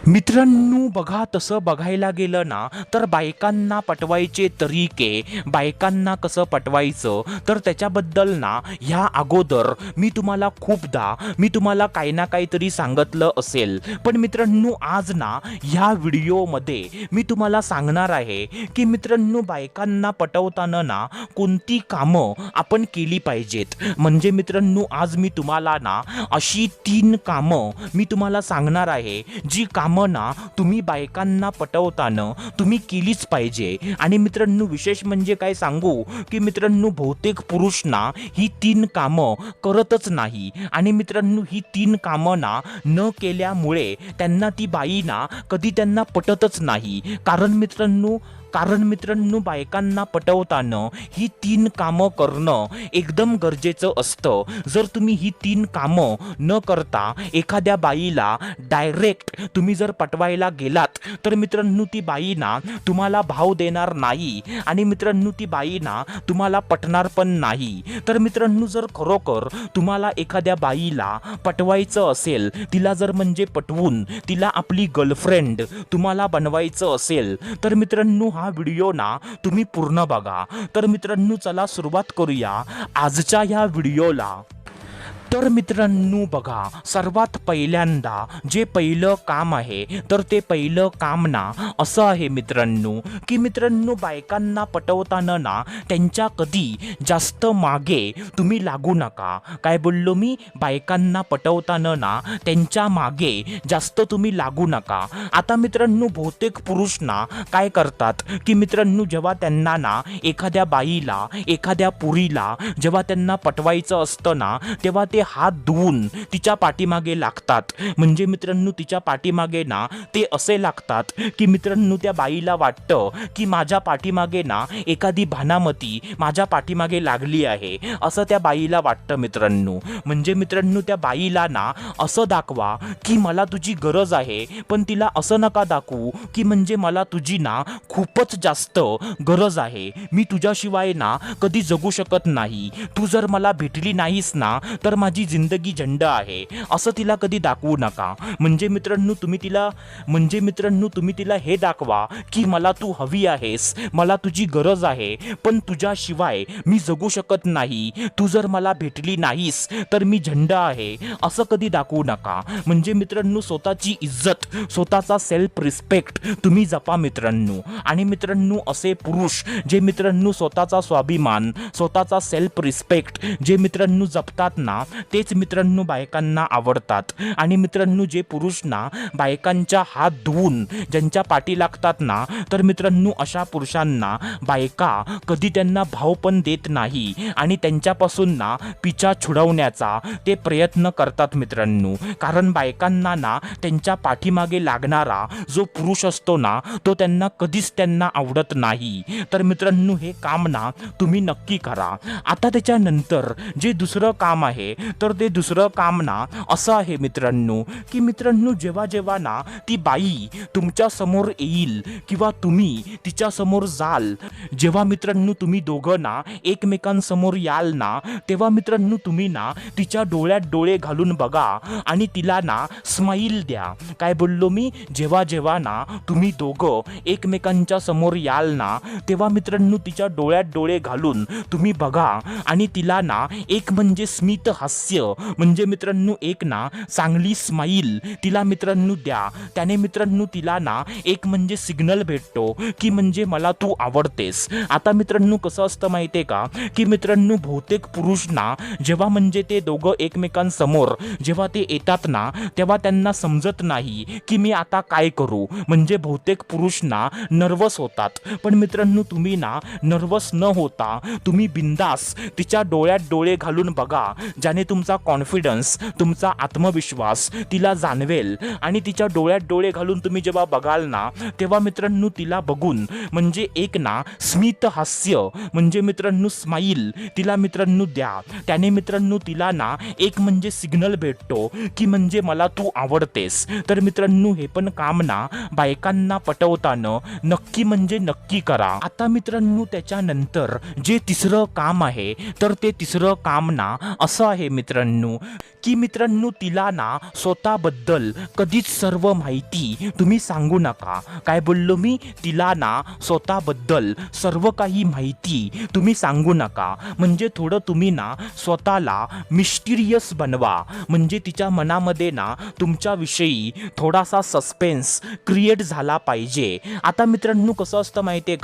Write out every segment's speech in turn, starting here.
मित्रांनो बघा, तसं बघायला गेलं ना तर बायकांना पटवायचे तरीके, बायकांना कसं पटवायचं तर त्याच्याबद्दल ना ह्या अगोदर मी तुम्हाला काही ना काहीतरी सांगितलं असेल. पण मित्रांनो आज ना ह्या व्हिडिओमध्ये मी तुम्हाला सांगणार आहे की मित्रांनो बायकांना पटवताना ना कोणती कामं आपण केली पाहिजेत. म्हणजे मित्रांनो आज मी तुम्हाला ना अशी 3 कामं मी तुम्हाला सांगणार आहे जी कामं ना तुम्ही बायकांना पटवताना तुम्ही केलीच पाहिजे. आणि मित्रांनो विशेष म्हणजे काय सांगू की मित्रांनो बहुतेक पुरुष ना ही 3 कामं करतच नाही. आणि मित्रांनो ही 3 कामं ना न केल्यामुळे त्यांना ती बाई ना कधी त्यांना पटतच नाही. कारण मित्रांनो बायकांना पटवताना ही 3 कामं करणं एकदम गरजेचं असतं. जर तुम्ही ही 3 कामं न करता एखाद्या बाईला डायरेक्ट तुम्ही जर पटवायला गेलात तर मित्रांनो ती बाई ना तुम्हाला भाव देणार नाही. आणि मित्रांनो ती बाई ना तुम्हाला पटणार पण नाही. तर मित्रांनो जर खरोखर तुम्हाला एखाद्या बाईला पटवायचं असेल, तिला जर म्हणजे पटवून तिला आपली गर्लफ्रेंड तुम्हाला बनवायचं असेल तर मित्रांनो हा व्हिडिओ ना तुम्ही पूर्ण बघा. तर मित्रांनो चला सुरुवात करूया आजच्या ह्या व्हिडिओला. तर मित्रांनो बघा, सर्वात पहिल्यांदा जे पहिलं काम आहे तर ते पहिलं काम ना असं आहे मित्रांनो की मित्रांनो बायकांना पटवताना ना त्यांच्या कधी जास्त मागे तुम्ही लागू नका. काय बोललो मी? बायकांना पटवताना ना त्यांच्या मागे जास्त तुम्ही लागू नका. आता मित्रांनो बहुतेक पुरुष ना काय करतात की मित्रांनो जेव्हा त्यांना ना एखाद्या बाईला, एखाद्या पुरीला जेव्हा त्यांना पटवायचं असतं ना तेव्हा ते हात धुवून तिच्या पाठीमागे लागतात. म्हणजे मित्रांनो तिच्या पाठीमागे ना ते असे लागतात की मित्रांनो त्या बाईला वाटतं की माझ्या पाठीमागे ना एखादी भानामती माझ्या पाठीमागे लागली आहे असं त्या बाईला वाटतं मित्रांनो. म्हणजे मित्रांनो त्या बाईला ना असं दाखवा की मला तुझी गरज आहे, पण तिला असं नका दाखवू की म्हणजे मला तुझी ना खूपच जास्त गरज आहे, मी तुझ्याशिवाय ना कधी जगू शकत नाही, तू जर मला भेटली नाहीस ना तर माझी जिंदगी झंड आहे असं तिला कधी दाखवू नका. म्हणजे मित्रांनो तुम्ही तिला हे दाखवा की मला तू हवी आहेस, मला तुझी गरज आहे, पण तुझ्याशिवाय मी जगू शकत नाही, तू जर मला भेटली नाहीस तर मी झंड आहे असं कधी दाखवू नका. म्हणजे मित्रांनो स्वतःची इज्जत, स्वतःचा सेल्फ रिस्पेक्ट तुम्ही जपा मित्रांनो. आणि मित्रांनो असे पुरुष जे मित्रांनो स्वतःचा स्वाभिमान, स्वतःचा सेल्फ रिस्पेक्ट जे मित्रांनो जपतात ना तेच मित्रांनो बायकांना आवडतात. आणि मित्रांनो जे पुरुष ना बायकांच्या हात धुवून ज्यांच्या पाठी लागतात ना तर मित्रांनो अशा पुरुषांना बायका कधी त्यांना भाव पण देत नाही आणि त्यांच्यापासून ना पिछा छुडवण्याचा ते प्रयत्न करतात मित्रांनो. कारण बायकांना ना त्यांच्या पाठीमागे लागणारा जो पुरुष असतो ना तो त्यांना कधीच आवडत नाही. तर मित्रांनो हे काम ना तुम्ही नक्की करा. आता त्याच्यानंतर जे दुसरं काम आहे तर ते दुसरं काम ना असं आहे मित्रांनो की मित्रांनो जेव्हा जेव्हा ना ती बाई तुमच्या समोर येईल किंवा तुम्ही तिच्या समोर जाल, जेव्हा मित्रांनो तुम्ही दोघं ना एकमेकांसमोर याल ना तेव्हा मित्रांनो तुम्ही ना तिच्या डोळ्यात डोळे घालून बघा आणि तिला ना स्माईल द्या. काय बोललो मी? जेव्हा जेव्हा ना तुम्ही दोघं एकमेकांच्या समोर याल ना तेव्हा मित्रांनो तिच्या डोळ्यात डोळे घालून तुम्ही बघा आणि तिला ना एक म्हणजे स्मित हास्य, म्हणजे मित्रांनो एक ना चांगली स्माईल तिला मित्रांनो द्या. त्याने मित्रांनो तिला ना एक म्हणजे सिग्नल भेटतो की म्हणजे मला तू आवडतेस. आता मित्रांनो कसं असतं माहितीये का की मित्रांनो बहुतेक पुरुष ना जेव्हा म्हणजे ते दोघं एकमेकांसमोर जेव्हा ते येतात ना तेव्हा त्यांना समजत नाही की मी आता काय करू. म्हणजे बहुतेक पुरुष ना नर्वस होतात. पण मित्रांनो तुम्ही ना नर्वस न होता तुम्ही बिंदास तिच्या डोळ्यात डोळे घालून बघा, ज्याने तुमचा कॉन्फिडन्स, तुमचा आत्मविश्वास तिला जाणवेल. आणि तिच्या डोळ्यात डोळे घालून तुम्ही जेव्हा बघाल ना तेव्हा मित्रांनो तिला बघून म्हणजे एक ना स्मित हास्य म्हणजे मित्रांनो स्माईल तिला मित्रांनो द्या. त्याने मित्रांनो तिला ना एक म्हणजे सिग्नल भेटतो की म्हणजे मला तू आवडतेस. तर मित्रांनो हे पण काम ना बायकांना पटवताना नक्की म्हणजे नक्की करा. आता मित्रांनो त्याच्यानंतर जे तिसरं काम आहे तर ते तिसरं काम ना असं आहे मित्रांनो, की मित्रांनो तिला ना स्वतःबद्दल कधीच सर्व माहिती तुम्ही सांगू नका. काय बोललो मी? तिला ना स्वतःबद्दल सर्व काही माहिती तुम्ही सांगू नका. म्हणजे थोडं तुम्ही ना स्वतःला मिस्टिरियस बनवा. म्हणजे तिच्या मनामध्ये ना तुमच्याविषयी थोडासा सस्पेन्स क्रिएट झाला पाहिजे. आता मित्रांनो कसं असतं माहिती आहे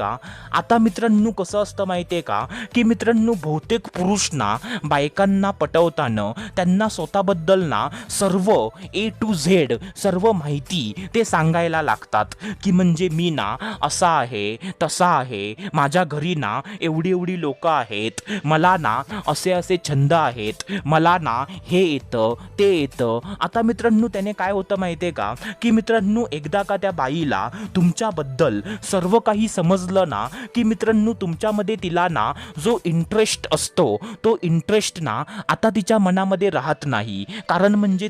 का? की मित्रांनो बहुतेक पुरुष ना बायकांना पटवताना त्यांना स्वतःबद्दल ना सर्व A to Z सर्व माहिती ते सांगायला लागतात. की म्हणजे मी ना असा आहे, तसा आहे, माझ्या घरी ना एवढी एवढी लोक आहेत, मला ना असे असे छंद आहेत, मला ना हे येतं ते येतं. आता मित्रांनो त्याने काय होतं माहिती आहे का? की मित्रांनो एकदा का त्या बाईला तुमच्याबद्दल सर्व काही समजलं ना, की मित्रांनो तुमच्यामध्ये तिला ना जो इंटरेस्ट असतो तो इंटरेस्ट ना आता तिच्या मनामध्ये राहत नाही. कारण म्हणजे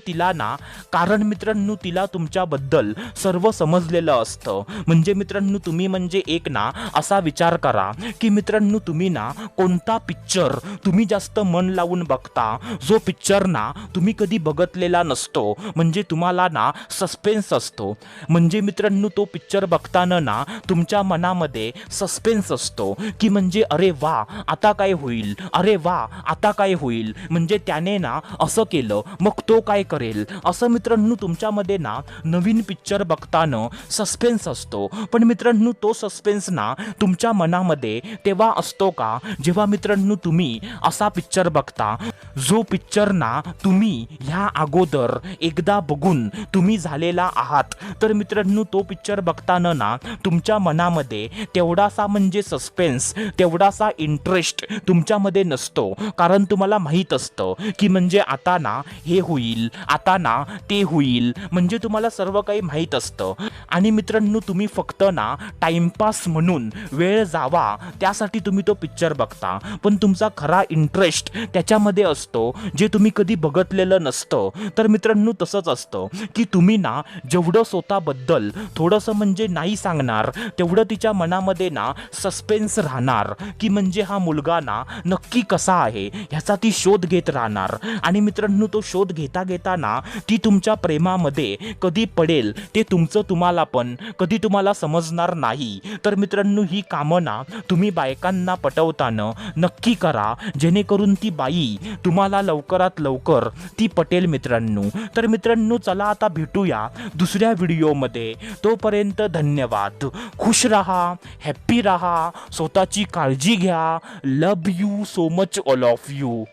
कारण मित्रांनो तिला तुमच्याबद्दल सर्व समजलेलं असतं. म्हणजे मित्रांनो तुम्ही म्हणजे एक ना असा विचार करा की मित्रांनो तुम्ही ना कोणता पिक्चर तुम्ही जास्त मन लावून बघता, जो पिक्चर ना तुम्ही कधी बघितलेला नसतो. म्हणजे तुम्हाला ना सस्पेन्स असतो. म्हणजे मित्रांनो तो पिक्चर बघताना ना तुमच्या मनामध्ये सस्पेन्स असतो की म्हणजे अरे वा आता काय होईल, अरे वा आता काय होईल, म्हणजे त्याने ना असं केलं मग तो काय करेल, असं मित्रांनो तुमच्यामध्ये ना नवीन पिक्चर बघताना सस्पेन्स असतो. पण मित्रांनो तो सस्पेन्स ना तुमच्या मनामध्ये तेव्हा असतो का जेव्हा मित्रांनो तुम्ही असा पिक्चर बघता जो पिक्चर ना तुम्ही ह्या अगोदर एकदा बघून तुम्ही झालेला आहात. तर मित्रांनो तो पिक्चर बघताना ना तुमच्या मनामध्ये तेवढासा म्हणजे सस्पेन्स, तेवढासा इंटरेस्ट तुमच्यामध्ये नसतो. कारण तुम्हाला माहीत असतं की म्हणजे आता ना हे होईल, आता ना ते होईल, म्हणजे तुम्हाला सर्व काही माहीत असतं. आणि मित्रांनो तुम्ही फक्त ना टाइमपास म्हणून वेळ जावा त्यासाठी तुम्ही तो पिक्चर बघता. पण तुमचा खरा इंटरेस्ट त्याच्यामध्ये असतो जे तुम्ही कधी बघितलेलं नसतं. तर मित्रांनो तसंच असतं की तुम्ही ना जेवढं स्वतःबद्दल थोडंसं म्हणजे नाही सांगणार तेवढं तिच्या मनामध्ये ना सस्पेन्स राहणार. की म्हणजे हा मुलगा ना नक्की कसा आहे ह्याचा ती शोध घेत राहणार. आणि मित्रांनो तो शोध घेता घेता ना ती तुमच्या प्रेमामध्ये कधी पडेल ते तुमचं तुम्हाला पण कधी तुम्हाला समजणार नाही. तर मित्रांनो ही कामं ना तुम्ही बायकांना पटवताना नक्की करा जेणेकरून ती बाई तुम्हाला लवकरात लवकर ती पटेल मित्रांनो. तर मित्रांनो चला आता भेटूया दुसऱ्या व्हिडिओमध्ये. तोपर्यंत धन्यवाद. खुश रहा, हॅप्पी रहा, स्वतःची काळजी घ्या. Love you so much all of you.